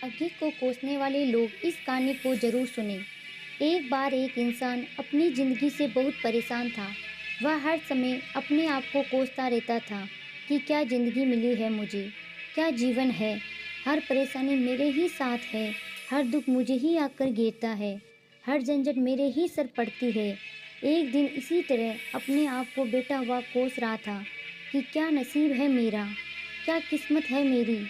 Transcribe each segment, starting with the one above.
भाग्य को कोसने वाले लोग इस कहानी को जरूर सुने। एक बार एक इंसान अपनी ज़िंदगी से बहुत परेशान था। वह हर समय अपने आप को कोसता रहता था कि क्या ज़िंदगी मिली है मुझे, क्या जीवन है, हर परेशानी मेरे ही साथ है, हर दुख मुझे ही आकर घेरता है, हर झंझट मेरे ही सर पड़ती है। एक दिन इसी तरह अपने आप को बैठा हुआ कोस रहा था कि क्या नसीब है मेरा, क्या किस्मत है मेरी,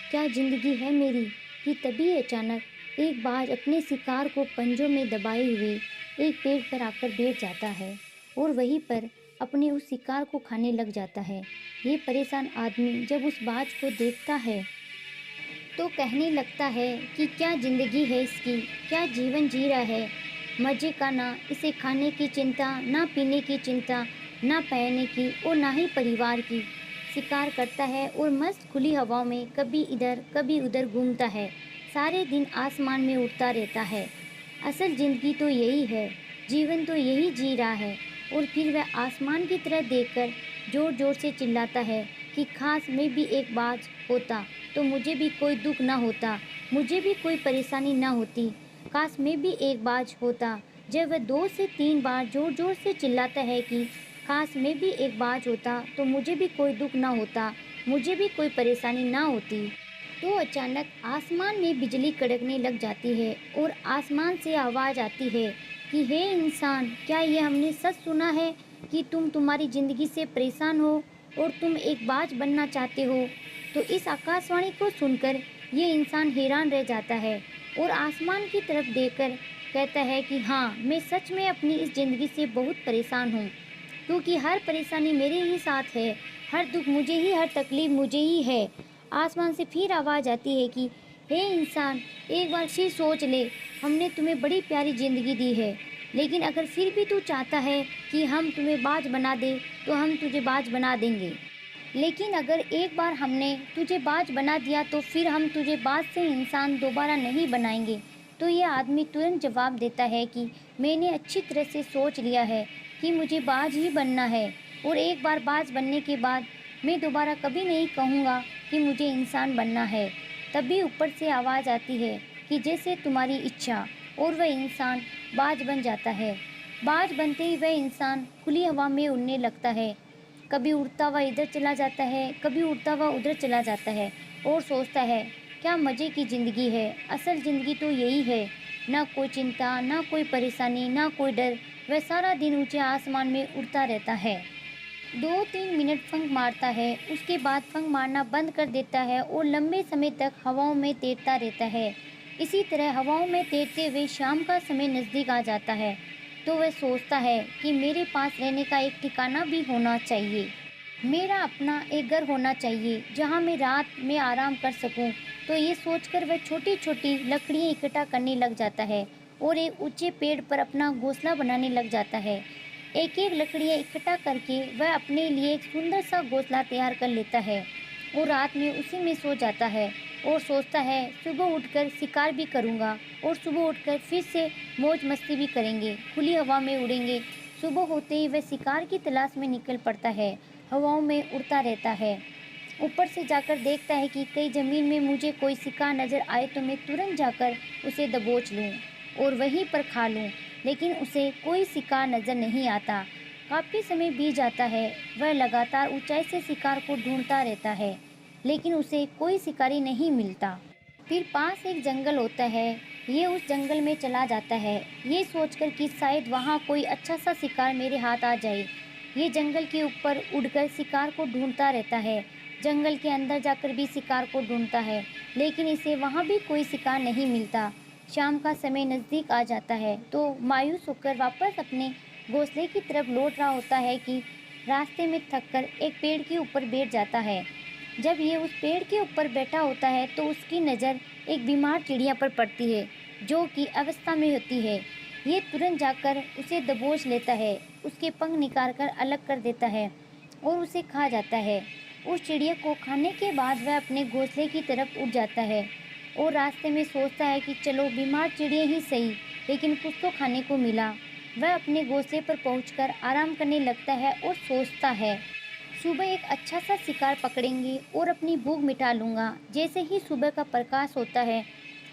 क्या ज़िंदगी है मेरी, कि तभी अचानक एक बाज अपने शिकार को पंजों में दबाए हुए एक पेड़ पर आकर बैठ जाता है और वहीं पर अपने उस शिकार को खाने लग जाता है। ये परेशान आदमी जब उस बाज को देखता है तो कहने लगता है कि क्या ज़िंदगी है इसकी, क्या जीवन जी रहा है, मज़े का, ना इसे खाने की चिंता, ना पीने की चिंता, ना पहनने की और ना ही परिवार की। शिकार करता है और मस्त खुली हवाओं में कभी इधर कभी उधर घूमता है, सारे दिन आसमान में उड़ता रहता है। असल ज़िंदगी तो यही है, जीवन तो यही जी रहा है। और फिर वह आसमान की तरह देखकर ज़ोर ज़ोर से चिल्लाता है कि काश मैं भी एक बाज होता तो मुझे भी कोई दुख ना होता, मुझे भी कोई परेशानी ना होती। काश मैं भी एक बाज होता। जब वह 2 से 3 बार जोर जोर से चिल्लाता है कि काश मैं भी एक बाज होता तो मुझे भी कोई दुख ना होता, मुझे भी कोई परेशानी ना होती, तो अचानक आसमान में बिजली कड़कने लग जाती है और आसमान से आवाज़ आती है कि हे इंसान, क्या ये हमने सच सुना है कि तुम तुम्हारी ज़िंदगी से परेशान हो और तुम एक बाज बनना चाहते हो। तो इस आकाशवाणी को सुनकर ये इंसान हैरान रह जाता है और आसमान की तरफ देखकर कहता है कि हाँ, मैं सच में अपनी इस ज़िंदगी से बहुत परेशान हूँ, क्योंकि हर परेशानी मेरे ही साथ है, हर दुख मुझे ही, हर तकलीफ मुझे ही है। आसमान से फिर आवाज़ आती है कि हे इंसान, एक बार फिर सोच ले, हमने तुम्हें बड़ी प्यारी ज़िंदगी दी है, लेकिन अगर फिर भी तू चाहता है कि हम तुम्हें बाज बना दें तो हम तुझे बाज बना देंगे। लेकिन अगर एक बार हमने तुझे बाज बना दिया तो फिर हम तुझे बाज से इंसान दोबारा नहीं बनाएंगे। तो यह आदमी तुरंत जवाब देता है कि मैंने अच्छी तरह से सोच लिया है कि मुझे बाज ही बनना है, और एक बार बाज बनने के बाद मैं दोबारा कभी नहीं कहूँगा कि मुझे इंसान बनना है। तभी ऊपर से आवाज़ आती है कि जैसे तुम्हारी इच्छा, और वह इंसान बाज बन जाता है। बाज बनते ही वह इंसान खुली हवा में उड़ने लगता है, कभी उड़ता हुआ इधर चला जाता है, कभी उड़ता हुआ उधर चला जाता है और सोचता है क्या मज़े की ज़िंदगी है, असल ज़िंदगी तो यही है, ना कोई चिंता, ना कोई परेशानी, ना कोई डर। वह सारा दिन ऊंचे आसमान में उड़ता रहता है। 2-3 मिनट फंक मारता है, उसके बाद फंक मारना बंद कर देता है और लंबे समय तक हवाओं में तैरता रहता है। इसी तरह हवाओं में तैरते हुए शाम का समय नज़दीक आ जाता है, तो वह सोचता है कि मेरे पास रहने का एक ठिकाना भी होना चाहिए, मेरा अपना एक घर होना चाहिए जहाँ मैं रात में आराम कर सकूँ। तो ये सोचकर वह छोटी छोटी लकड़ियाँ इकट्ठा करने लग जाता है और एक ऊंचे पेड़ पर अपना घोंसला बनाने लग जाता है। एक एक लकड़ियाँ इकट्ठा करके वह अपने लिए एक सुंदर सा घोंसला तैयार कर लेता है और रात में उसी में सो जाता है और सोचता है सुबह उठकर शिकार भी करूँगा, और सुबह उठकर फिर से मौज मस्ती भी करेंगे, खुली हवा में उड़ेंगे। सुबह होते ही वह शिकार की तलाश में निकल पड़ता है, हवाओं में उड़ता रहता है। ऊपर से जाकर देखता है कि कहीं ज़मीन में मुझे कोई शिकार नज़र आए तो मैं तुरंत जाकर उसे दबोच लूँ और वहीं पर खा लूँ, लेकिन उसे कोई शिकार नज़र नहीं आता। काफ़ी समय बीत जाता है, वह लगातार ऊंचाई से शिकार को ढूंढता रहता है, लेकिन उसे कोई शिकारी नहीं मिलता। फिर पास एक जंगल होता है, ये उस जंगल में चला जाता है, ये सोचकर कि शायद वहाँ कोई अच्छा सा शिकार मेरे हाथ आ जाए। ये जंगल के ऊपर उड़कर शिकार को ढूंढता रहता है, जंगल के अंदर जाकर भी शिकार को ढूंढता है, लेकिन इसे वहाँ भी कोई शिकार नहीं मिलता। शाम का समय नज़दीक आ जाता है, तो मायूस होकर वापस अपने घोंसले की तरफ लौट रहा होता है कि रास्ते में थककर एक पेड़ के ऊपर बैठ जाता है। जब ये उस पेड़ के ऊपर बैठा होता है तो उसकी नज़र एक बीमार चिड़िया पर पड़ती है, जो कि अवस्था में होती है। ये तुरंत जाकर उसे दबोच लेता है, उसके पंख निकाल कर अलग कर देता है और उसे खा जाता है। उस चिड़िया को खाने के बाद वह अपने घोंसले की तरफ उड़ जाता है और रास्ते में सोचता है कि चलो बीमार चिड़िया ही सही, लेकिन कुछ तो खाने को मिला। वह अपने घोंसले पर पहुंचकर आराम करने लगता है और सोचता है सुबह एक अच्छा सा शिकार पकड़ेंगे और अपनी भूख मिटा लूँगा। जैसे ही सुबह का प्रकाश होता है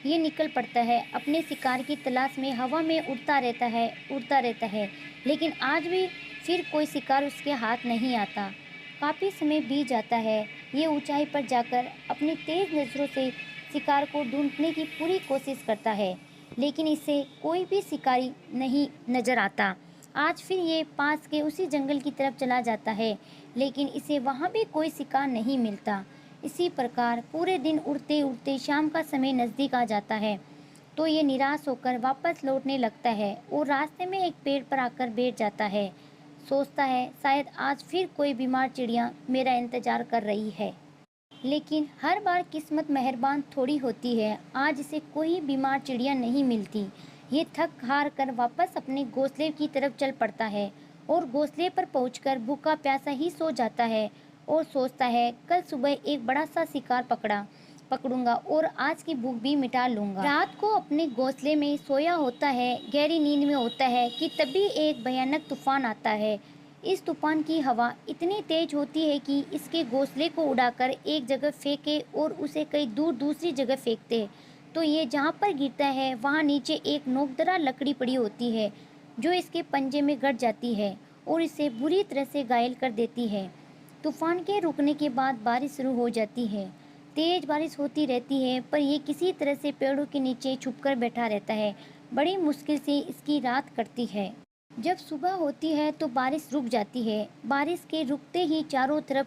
ये निकल पड़ता है, अपने शिकार की तलाश में हवा में उड़ता रहता है, लेकिन आज भी फिर कोई शिकार उसके हाथ नहीं आता। काफ़ी समय बीत जाता है, ये ऊंचाई पर जाकर अपनी तेज़ नज़रों से शिकार को ढूंढने की पूरी कोशिश करता है, लेकिन इसे कोई भी शिकारी नहीं नज़र आता। आज फिर ये पास के उसी जंगल की तरफ चला जाता है, लेकिन इसे वहाँ भी कोई शिकार नहीं मिलता। इसी प्रकार पूरे दिन उड़ते उड़ते शाम का समय नज़दीक आ जाता है, तो ये निराश होकर वापस लौटने लगता है और रास्ते में एक पेड़ पर आकर बैठ जाता है। सोचता है शायद आज फिर कोई बीमार चिड़िया मेरा इंतजार कर रही है। लेकिन हर बार किस्मत मेहरबान थोड़ी होती है, आज इसे कोई बीमार चिड़िया नहीं मिलती। ये थक हार कर वापस अपने घोंसले की तरफ चल पड़ता है और घोंसले पर पहुंचकर भूखा प्यासा ही सो जाता है और सोचता है कल सुबह एक बड़ा सा शिकार पकड़ूंगा और आज की भूख भी मिटा लूंगा। रात को अपने घोंसले में सोया होता है, गहरी नींद में होता है कि तभी एक भयानक तूफान आता है। इस तूफान की हवा इतनी तेज होती है कि इसके घोंसले को उड़ाकर एक जगह फेंके और उसे कई दूर दूसरी जगह फेंकते। तो ये जहाँ पर गिरता है वहाँ नीचे एक नोकदार लकड़ी पड़ी होती है, जो इसके पंजे में गड़ जाती है और इसे बुरी तरह से घायल कर देती है। तूफान के रुकने के बाद बारिश शुरू हो जाती है। तेज बारिश होती रहती है, पर यह किसी तरह से पेड़ों के नीचे छुपकर बैठा रहता है। बड़ी मुश्किल से इसकी रात कटती है। जब सुबह होती है तो बारिश रुक जाती है। बारिश के रुकते ही चारों तरफ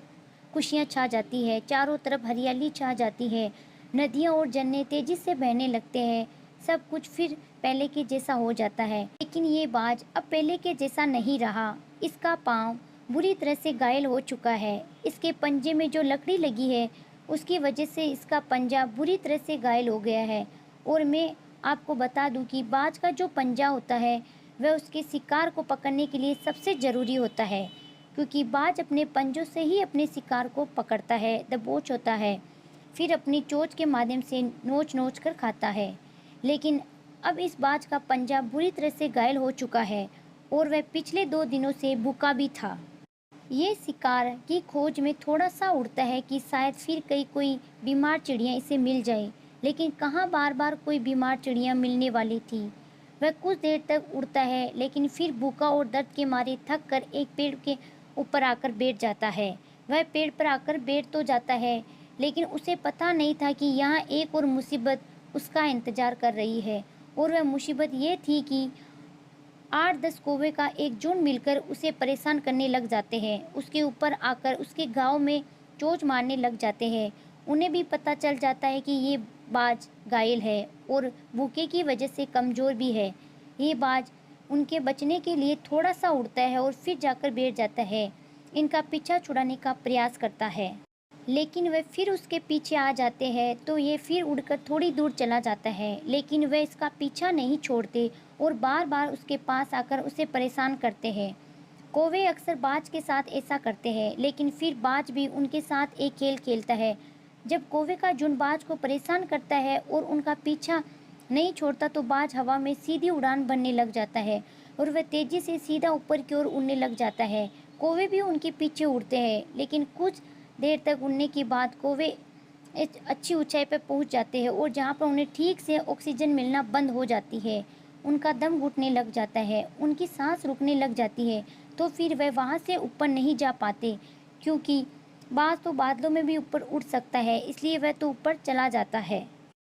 खुशियाँ छा जाती है, चारों तरफ हरियाली छा जाती है। नदियाँ और झरने तेजी से बहने लगते हैं। सब कुछ फिर पहले के जैसा हो जाता है। लेकिन ये बाज अब पहले के जैसा नहीं रहा। इसका पाँव बुरी तरह से घायल हो चुका है। इसके पंजे में जो लकड़ी लगी है उसकी वजह से इसका पंजा बुरी तरह से घायल हो गया है। और मैं आपको बता दूं कि बाज का जो पंजा होता है वह उसके शिकार को पकड़ने के लिए सबसे ज़रूरी होता है, क्योंकि बाज अपने पंजों से ही अपने शिकार को पकड़ता है, दबोच होता है, फिर अपनी चोंच के माध्यम से नोच नोच कर खाता है। लेकिन अब इस बाज का पंजा बुरी तरह से घायल हो चुका है और वह पिछले 2 दिनों से भूखा भी था। ये शिकार की खोज में थोड़ा सा उड़ता है कि शायद फिर कहीं कोई बीमार चिड़िया इसे मिल जाए, लेकिन कहाँ बार बार कोई बीमार चिड़िया मिलने वाली थी। वह कुछ देर तक उड़ता है, लेकिन फिर भूखा और दर्द के मारे थक कर एक पेड़ के ऊपर आकर बैठ जाता है। वह पेड़ पर आकर बैठ तो जाता है, लेकिन उसे पता नहीं था कि यहाँ एक और मुसीबत उसका इंतजार कर रही है। और वह मुसीबत ये थी कि 8-10 कौवे का एक झुंड मिलकर उसे परेशान करने लग जाते हैं। उसके ऊपर आकर उसके गाँव में चोंच मारने लग जाते हैं। उन्हें भी पता चल जाता है कि ये बाज घायल है और भूखे की वजह से कमज़ोर भी है। ये बाज उनके बचने के लिए थोड़ा सा उड़ता है और फिर जाकर बैठ जाता है। इनका पीछा छुड़ाने का प्रयास करता है, लेकिन वह फिर उसके पीछे आ जाते हैं, तो ये फिर उड़कर थोड़ी दूर चला जाता है, लेकिन वह इसका पीछा नहीं छोड़ते और बार बार उसके पास आकर उसे परेशान करते हैं। कौवे अक्सर बाज के साथ ऐसा करते हैं, लेकिन फिर बाज भी उनके साथ एक खेल खेलता है। जब कौवे का झुंड बाज को परेशान करता है और उनका पीछा नहीं छोड़ता, तो बाज हवा में सीधी उड़ान भरने लग जाता है और वह तेजी से सीधा ऊपर की ओर उड़ने लग जाता है। कौवे भी उनके पीछे उड़ते हैं, लेकिन कुछ देर तक उड़ने के बाद कौवे एक अच्छी ऊंचाई पर पहुंच जाते हैं और जहां पर उन्हें ठीक से ऑक्सीजन मिलना बंद हो जाती है, उनका दम घुटने लग जाता है, उनकी सांस रुकने लग जाती है, तो फिर वह वहां से ऊपर नहीं जा पाते, क्योंकि बाज तो बादलों में भी ऊपर उड़ सकता है, इसलिए वह तो ऊपर चला जाता है।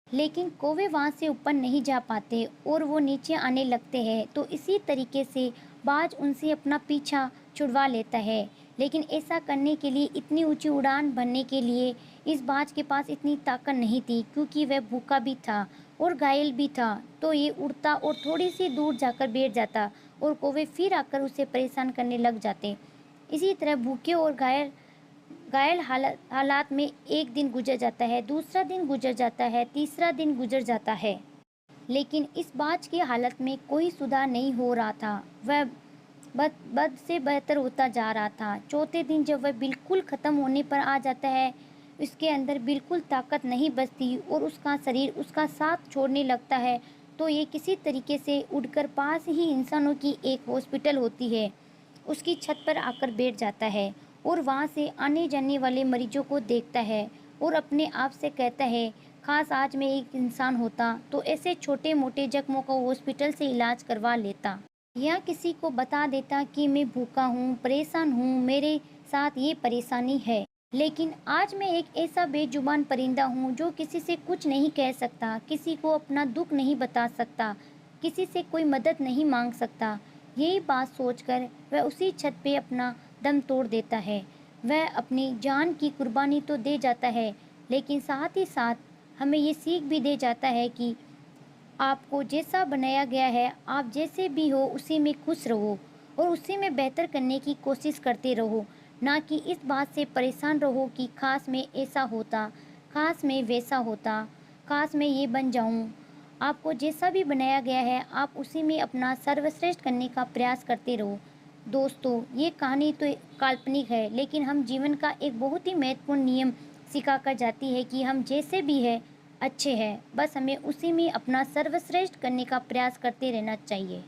लेकिन कौवे वहाँ से ऊपर नहीं जा पाते और वो नीचे आने लगते हैं। तो इसी तरीके से बाज उनसे अपना पीछा छुड़वा लेता है, लेकिन ऐसा करने के लिए, इतनी ऊंची उड़ान भरने के लिए इस बाज के पास इतनी ताकत नहीं थी, क्योंकि वह भूखा भी था और घायल भी था। तो ये उड़ता और थोड़ी सी दूर जाकर बैठ जाता और कौवे फिर आकर उसे परेशान करने लग जाते। इसी तरह भूखे और घायल घायल हालात में एक दिन गुजर जाता है, दूसरा दिन गुजर जाता है, तीसरा दिन गुजर जाता है, लेकिन इस बाज की हालत में कोई सुधार नहीं हो रहा था। वह बद से बेहतर होता जा रहा था। चौथे दिन जब वह बिल्कुल ख़त्म होने पर आ जाता है, उसके अंदर बिल्कुल ताकत नहीं बचती और उसका शरीर उसका साथ छोड़ने लगता है, तो ये किसी तरीके से उड़कर पास ही इंसानों की एक हॉस्पिटल होती है, उसकी छत पर आकर बैठ जाता है और वहाँ से आने जाने वाले मरीजों को देखता है और अपने आप से कहता है, खास आज मैं एक इंसान होता तो ऐसे छोटे मोटे जख्मों को हॉस्पिटल से इलाज करवा लेता, या किसी को बता देता कि मैं भूखा हूँ, परेशान हूँ, मेरे साथ ये परेशानी है। लेकिन आज मैं एक ऐसा बेजुबान परिंदा हूँ जो किसी से कुछ नहीं कह सकता, किसी को अपना दुख नहीं बता सकता, किसी से कोई मदद नहीं मांग सकता। यही बात सोचकर वह उसी छत पे अपना दम तोड़ देता है। वह अपनी जान की कुर्बानी तो दे जाता है, लेकिन साथ ही साथ हमें ये सीख भी दे जाता है कि आपको जैसा बनाया गया है, आप जैसे भी हो उसी में खुश रहो और उसी में बेहतर करने की कोशिश करते रहो, ना कि इस बात से परेशान रहो कि काश मैं ऐसा होता, काश मैं वैसा होता, काश मैं ये बन जाऊं। आपको जैसा भी बनाया गया है, आप उसी में अपना सर्वश्रेष्ठ करने का प्रयास करते रहो। दोस्तों, ये कहानी तो काल्पनिक है, लेकिन हम जीवन का एक बहुत ही महत्वपूर्ण नियम सिखा कर जाती है कि हम जैसे भी हैं अच्छे हैं, बस हमें उसी में अपना सर्वश्रेष्ठ करने का प्रयास करते रहना चाहिए।